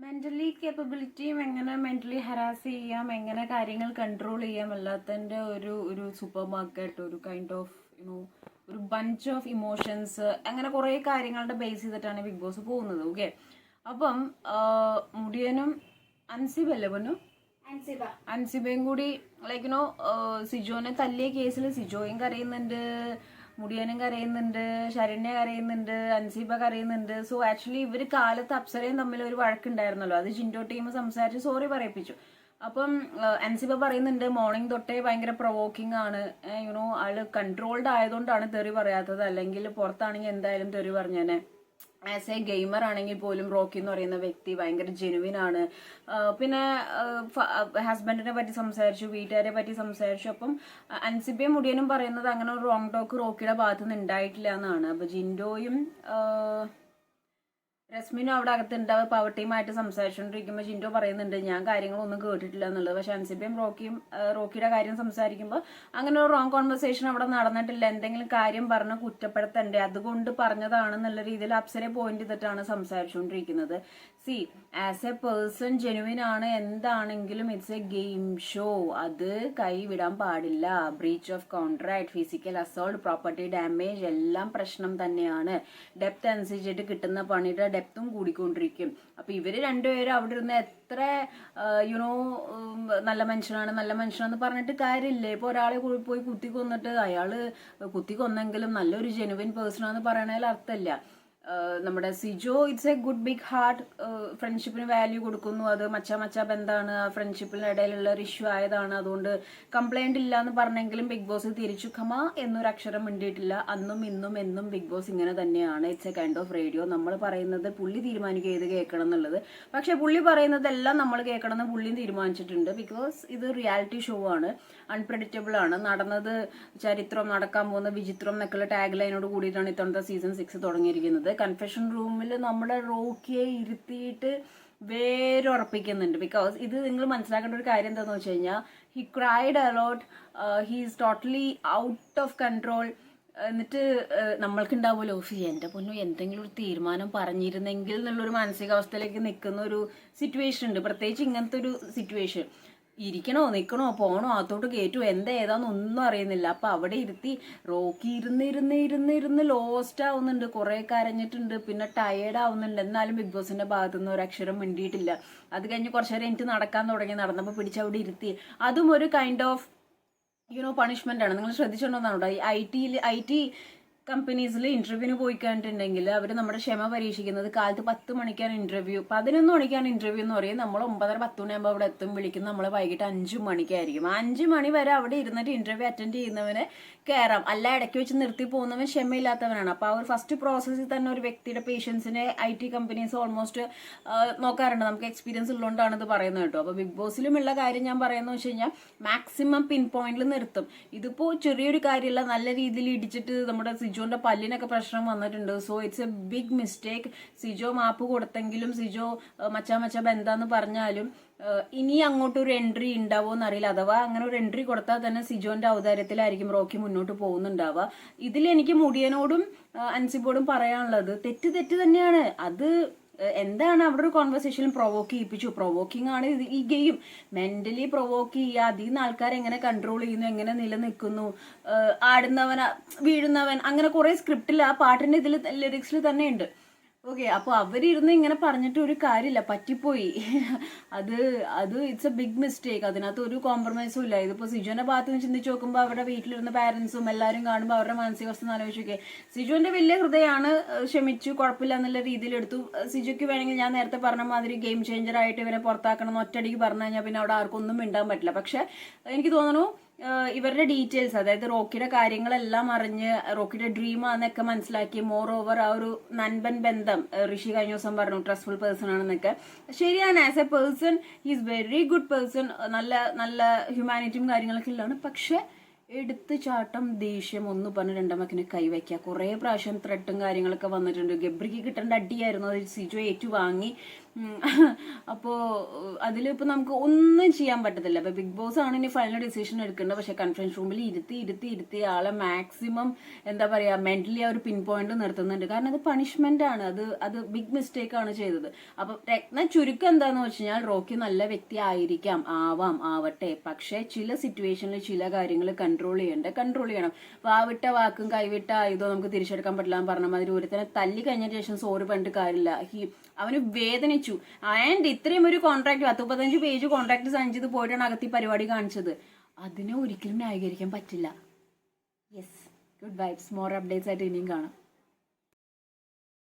Mentally കേപ്പബിലിറ്റിയും എങ്ങനെ mentally harass ചെയ്യാം, എങ്ങനെ കാര്യങ്ങൾ കൺട്രോൾ ചെയ്യാം, എല്ലാത്തിൻ്റെ ഒരു ഒരു സൂപ്പർ മാർക്കറ്റ്, ഒരു കൈൻഡ് ഓഫ് ഒരു ബഞ്ച് ഓഫ് ഇമോഷൻസ്, അങ്ങനെ കുറേ കാര്യങ്ങളുടെ ബേസ് ചെയ്തിട്ടാണ് ബിഗ് ബോസ് പോകുന്നത്. ഓക്കെ, അപ്പം മുടിയനും അൻസിബല്ലേ പൊന്നു അൻസിബയും കൂടി ലൈക്ക് സിജോനെ തല്ലിയ കേസിൽ സിജോയും കരയുന്നുണ്ട്, മുടിയനും കരയുന്നുണ്ട്, ശരണ്യ കരയുന്നുണ്ട്, അൻസീബ കരയുന്നുണ്ട്. സോ ആക്ച്വലി ഇവർ കാലത്ത് അപ്സരയും തമ്മിൽ ഒരു വഴക്കുണ്ടായിരുന്നല്ലോ, അത് ജിൻഡോ ടീം സംസാരിച്ച് സോറി പറയിപ്പിച്ചു. അപ്പം അൻസിബ പറയുന്നുണ്ട് മോർണിംഗ് തൊട്ടേ ഭയങ്കര പ്രൊവോക്കിംഗ് ആണ്, ആള് കൺട്രോൾഡ് ആയതുകൊണ്ടാണ് തെറി പറയാത്തത്, അല്ലെങ്കിൽ പുറത്താണെങ്കിൽ എന്തായാലും തെറി പറഞ്ഞേനെ. ആസ് എ ഗെയിമർ ആണെങ്കിൽ പോലും റോക്കി എന്ന് പറയുന്ന വ്യക്തി ഭയങ്കര ജെനുവിൻ ആണ്. പിന്നെ ഹസ്ബൻഡിനെ പറ്റി സംസാരിച്ചു, വീട്ടുകാരെ പറ്റി സംസാരിച്ചു. അപ്പം അൻസിബയും മുടിയനും പറയുന്നത് അങ്ങനെ ഒരു റോങ് ടോക്ക് റോക്കിയുടെ ഭാഗത്തു നിന്ന് ഉണ്ടായിട്ടില്ല എന്നാണ്. അപ്പൊ ജിൻഡോയും രശ്മിനും അവിടെ അകത്തുണ്ടാവുക പവർ ടീമായിട്ട് സംസാരിച്ചുകൊണ്ടിരിക്കുമ്പോൾ ജിൻഡോ പറയുന്നുണ്ട് ഞാൻ കാര്യങ്ങളൊന്നും കേട്ടിട്ടില്ല എന്നുള്ളത്. പക്ഷെ അൻസിബയും റോക്കിയുടെ കാര്യം സംസാരിക്കുമ്പോൾ അങ്ങനെ ഒരു റോങ് കോൺവെർസേഷൻ അവിടെ നടന്നിട്ടില്ല, എന്തെങ്കിലും കാര്യം പറഞ്ഞ് കുറ്റപ്പെടുത്തണ്ടേ, അതുകൊണ്ട് പറഞ്ഞതാണെന്നുള്ള രീതിയിൽ അപ്സരെ പോയിന്റ് ചെയ്തിട്ടാണ് സംസാരിച്ചുകൊണ്ടിരിക്കുന്നത്. See as a person genuine ആണ്, എന്താണെങ്കിലും ഇറ്റ്സ് എ ഗെയിം ഷോ, അത് കൈവിടാൻ പാടില്ല. Breach of contract, physical assault, property damage എല്ലാം പ്രശ്നം തന്നെയാണ്. ഡെപ്ത് അനുസരിച്ചിട്ട് കിട്ടുന്ന പണിയുടെ ഡെപ്തും കൂടിക്കൊണ്ടിരിക്കും. അപ്പൊ ഇവര് രണ്ടുപേരും അവിടെ ഇരുന്ന് എത്ര നല്ല മനുഷ്യനാണെന്ന് പറഞ്ഞിട്ട് കാര്യമില്ലേ. ഇപ്പൊ ഒരാളെ പോയി കുത്തി കൊന്നിട്ട് അയാള് കുത്തി കൊന്നെങ്കിലും നല്ലൊരു ജെനുവിൻ പേഴ്സൺ ആണെന്ന് പറയണതിൽ അർത്ഥമില്ല. നമ്മുടെ Sijo it's a good big heart, ഫ്രണ്ട്ഷിപ്പിന് വാല്യൂ കൊടുക്കുന്നു, അത് മച്ച ബന്ധാണ്, ആ ഫ്രണ്ട്ഷിപ്പിന് ഇടയിലുള്ള ഒരു ഇഷ്യൂ ആയതാണ്, അതുകൊണ്ട് കംപ്ലൈന്റ് ഇല്ല എന്ന് പറഞ്ഞെങ്കിലും ബിഗ് ബോസ് തിരിച്ചു ഖമ എന്നൊരു അക്ഷരം മിണ്ടിയിട്ടില്ല. അന്നും ഇന്നും എന്നും ബിഗ് ബോസ് ഇങ്ങനെ തന്നെയാണ്. It's A kind of radio. നമ്മൾ പറയുന്നത് പുള്ളി തീരുമാനിക്കുക ഏത് കേൾക്കണം എന്നുള്ളത്, പക്ഷെ പുള്ളി പറയുന്നതെല്ലാം നമ്മൾ കേൾക്കണം എന്ന് പുള്ളിയും തീരുമാനിച്ചിട്ടുണ്ട്. ബിക്കോസ് ഇത് റിയാലിറ്റി ഷോ ആണ്, അൺപ്രഡിക്റ്റബിൾ ആണ്. നടന്നത് ചരിത്രം, നടക്കാൻ പോകുന്ന വിചിത്രം എന്നൊക്കെയുള്ള ടാഗ് ലൈനോട് കൂടിയിട്ടാണ് ഇത്തവണത്തെ സീസൺ 6 തുടങ്ങിയിരിക്കുന്നത്. കൺഫെഷൻ റൂമിൽ നമ്മുടെ റോക്കിയെ ഇരുത്തിയിട്ട് വേരുറപ്പിക്കുന്നുണ്ട്. ബിക്കോസ് ഇത് നിങ്ങൾ മനസ്സിലാക്കേണ്ട ഒരു കാര്യം എന്താണെന്ന് വെച്ച് കഴിഞ്ഞാൽ he cried a lot, he is totally out of control. എന്നിട്ട് നമ്മൾക്കുണ്ടാവുമല്ലോ എൻ്റെ പൊന്നു എന്തെങ്കിലും ഒരു തീരുമാനം പറഞ്ഞിരുന്നെങ്കിൽ എന്നുള്ളൊരു മാനസികാവസ്ഥയിലേക്ക് നിൽക്കുന്ന ഒരു സിറ്റുവേഷൻ ഉണ്ട്, പ്രത്യേകിച്ച് ഇങ്ങനത്തെ ഒരു സിറ്റുവേഷൻ. ഇരിക്കണോ നിൽക്കണോ പോണോ അകത്തോട്ട് കയറ്റോ ഏതാന്ന് ഒന്നും അറിയുന്നില്ല. അപ്പൊ അവിടെ ഇരുത്തി റോക്കി ഇരുന്ന് ലോസ്റ്റ് ആവുന്നുണ്ട്, കുറെ കരഞ്ഞിട്ടുണ്ട്, പിന്നെ ടയേർഡ് ആവുന്നുണ്ട്. എന്നാലും ബിഗ് ബോസിന്റെ ഭാഗത്തുനിന്ന് ഒരു അക്ഷരം മിണ്ടിയിട്ടില്ല. അത് കഴിഞ്ഞ് കുറച്ചു നേരം എനിക്ക് നടക്കാൻ തുടങ്ങി, നടന്നപ്പോൾ പിടിച്ചവിടെ ഇരുത്തി. അതും ഒരു കൈൻഡ് ഓഫ് പണിഷ്മെന്റ് ആണ്. നിങ്ങൾ ശ്രദ്ധിച്ചിട്ടുണ്ടോ, ഐ ടി കമ്പനീസിൽ ഇന്റർവ്യൂവിന് പോയി കഴിഞ്ഞിട്ടുണ്ടെങ്കിൽ അവർ നമ്മുടെ ക്ഷമ പരീക്ഷിക്കുന്നത് കാലത്ത് 10 മണിക്കാണ് ഇന്റർവ്യൂ, 11 മണിക്കാണ് ഇന്റർവ്യൂ എന്ന് പറയും. നമ്മൾ 9:30-10 മണിയാകുമ്പോൾ അവിടെ എത്തും, വിളിക്കുന്നത് നമ്മൾ വൈകിട്ട് 5 മണിക്കായിരിക്കും. 5 മണി വരെ അവിടെ ഇരുന്നിട്ട് ഇന്റർവ്യൂ അറ്റൻഡ് ചെയ്യുന്നവനെ കയറാം, അല്ല ഇടയ്ക്ക് വെച്ച് നിർത്തി പോകുന്നവൻ ക്ഷമയില്ലാത്തവനാണ്. അപ്പോൾ ആ ഒരു ഫസ്റ്റ് പ്രോസസ്സിൽ തന്നെ ഒരു വ്യക്തിയുടെ പേഷ്യൻസിനെ ഐ.ടി കമ്പനീസ് ഓൾമോസ്റ്റ് നോക്കാറുണ്ട്. നമുക്ക് എക്സ്പീരിയൻസ് ഉള്ളതുകൊണ്ടാണ് ഇത് പറയുന്നത് കേട്ടോ. അപ്പോൾ ബിഗ് ബോസിലുമുള്ള കാര്യം ഞാൻ പറയുന്നത് വെച്ച് കഴിഞ്ഞാൽ മാക്സിമം പിൻ പോയിന്റിൽ നിർത്തും. ഇതിപ്പോൾ ചെറിയൊരു കാര്യമല്ല, നല്ല രീതിയിൽ ഇടിച്ചിട്ട് നമ്മുടെ സിജോന്റെ പല്ലിനൊക്കെ പ്രശ്നം വന്നിട്ടുണ്ട്. So it's a big mistake. Sijo മാപ്പ് കൊടുത്തെങ്കിലും സിജോ മച്ച ബന്ധാന്ന് പറഞ്ഞാലും ഇനി അങ്ങോട്ടൊരു എൻട്രി ഉണ്ടാവോ എന്നറിയില്ല. അഥവാ അങ്ങനെ ഒരു എൻട്രി കൊടുത്താൽ തന്നെ സിജോന്റെ ഔദാര്യത്തിലായിരിക്കും റോക്കി മുന്നോട്ട് പോകുന്നുണ്ടാവുക. ഇതിൽ എനിക്ക് മുടിയനോടും അൻസിബോടും പറയാനുള്ളത് തെറ്റ് തന്നെയാണ്. അത് എന്താണ് അവിടെ ഒരു കോൺവെർസേഷൻ പ്രൊവോക്ക് ചെയ്യിപ്പിച്ചു, പ്രൊവോക്കിംഗ് ആണ് ഈ ഗെയിം. മെന്റലി പ്രൊവോക്ക് ചെയ്യുക, അതിൽ നിന്ന് ആൾക്കാരെ എങ്ങനെ കൺട്രോൾ ചെയ്യുന്നു, എങ്ങനെ നിലനിൽക്കുന്നു, ആടുന്നവൻ വീഴുന്നവൻ, അങ്ങനെ കുറെ സ്ക്രിപ്റ്റിൽ ആ പാട്ടിന്റെ ഇതിൽ ലിറിക്സിൽ തന്നെ ഉണ്ട്. ഓക്കെ, അപ്പോൾ അവരിരുന്ന് ഇങ്ങനെ പറഞ്ഞിട്ട് ഒരു കാര്യമില്ല, പറ്റിപ്പോയി. അത് ഇറ്റ്സ് എ ബിഗ് മിസ്റ്റേക്ക്. അതിനകത്ത് ഒരു കോംപ്രമൈസും ഇല്ല. ഇതിപ്പോൾ സിജോന്റെ ഭാഗത്ത് നിന്ന് ചിന്തിച്ച് നോക്കുമ്പോൾ അവരുടെ വീട്ടിലിരുന്ന പാരന്റ്സും എല്ലാവരും കാണുമ്പോൾ അവരുടെ മാനസികാവസ്ഥ ആലോചിച്ചൊക്കെ സിജോന്റെ വലിയ ഹൃദയമാണ്, ക്ഷമിച്ചു, കുഴപ്പമില്ല എന്നുള്ള രീതിയിൽ എടുത്തു. സിജോയ്ക്ക് വേണമെങ്കിൽ ഞാൻ നേരത്തെ പറഞ്ഞ മാതിരി ഗെയിം ചേഞ്ചർ ആയിട്ട് ഇവരെ പുറത്താക്കണം എന്ന് ഒറ്റയടിക്ക് പറഞ്ഞു കഴിഞ്ഞാൽ പിന്നെ അവിടെ ആർക്കും ഒന്നും മിണ്ടാൻ പറ്റില്ല. പക്ഷെ എനിക്ക് തോന്നുന്നു ഇവരുടെ ഡീറ്റെയിൽസ്, അതായത് റോക്കിയുടെ കാര്യങ്ങളെല്ലാം അറിഞ്ഞ് റോക്കിയുടെ ഡ്രീം ആണെന്നൊക്കെ മനസ്സിലാക്കി, മോർ ഓവർ ആ ഒരു നൻപൻ ബന്ധം ഋഷി കഴിഞ്ഞ ദിവസം പറഞ്ഞു ട്രസ്റ്റ്ഫുൾ പേഴ്സൺ ആണെന്നൊക്കെ. ശരിയാണ്, as a person he's very good person, നല്ല ഹ്യൂമാനിറ്റിയും കാര്യങ്ങളൊക്കെ ഉള്ളതാണ്. പക്ഷെ എടുത്ത് ചാട്ടം, ദേഷ്യം, ഒന്ന് പറഞ്ഞ് രണ്ടമ്മക്കിന് കൈവയ്ക്കുക. കുറേ പ്രാവശ്യം ത്രെട്ടും കാര്യങ്ങളൊക്കെ വന്നിട്ടുണ്ട്. ഗബ്രിക്ക് കിട്ടേണ്ട അടിയായിരുന്നു, അത് സിജോ ഏറ്റു വാങ്ങി. അപ്പോൾ അതിലിപ്പോൾ നമുക്ക് ഒന്നും ചെയ്യാൻ പറ്റത്തില്ല. അപ്പോൾ ബിഗ് ബോസ് ആണ് ഇനി ഫൈനൽ ഡിസിഷൻ എടുക്കേണ്ടത്. പക്ഷെ കോൺഫറൻസ് റൂമിൽ ഇരുത്തി ആളെ മാക്സിമം എന്താ പറയുക മെന്റലി ആ ഒരു പിൻ പോയിന്റ് നിർത്തുന്നുണ്ട്. കാരണം അത് പണിഷ്മെന്റ് ആണ്, അത് ബിഗ് മിസ്റ്റേക്ക് ആണ് ചെയ്തത്. അപ്പൊ ചുരുക്കം എന്താന്ന് വെച്ച് കഴിഞ്ഞാൽ റോക്കി നല്ല വ്യക്തി ആയിരിക്കാം, ആവട്ടെ. പക്ഷെ ചില സിറ്റുവേഷനിൽ ചില കാര്യങ്ങൾ കൺട്രോൾ ചെയ്യണം. വാവിട്ട വാക്കും കൈവിട്ട ആയുധം നമുക്ക് തിരിച്ചെടുക്കാൻ പറ്റില്ല എന്ന് പറഞ്ഞ മാതിരി ഒരുത്തനെ തല്ലി കഴിഞ്ഞ ശേഷം സോറി പറഞ്ഞിട്ട് കാര്യമില്ല. അവന് വേദനിച്ചു. ആൻഡ് ഇത്രയും ഒരു കോൺട്രാക്ട് 35 പേജ് കോൺട്രാക്ട് സൈൻ ചെയ്ത് പോയിട്ടാണ് അകത്ത് ഈ പരിപാടി കാണിച്ചത്. അതിനെ ഒരിക്കലും ന്യായീകരിക്കാൻ പറ്റില്ല. Yes, good vibes. More updates ആയിട്ട് ഇനിയും കാണാം.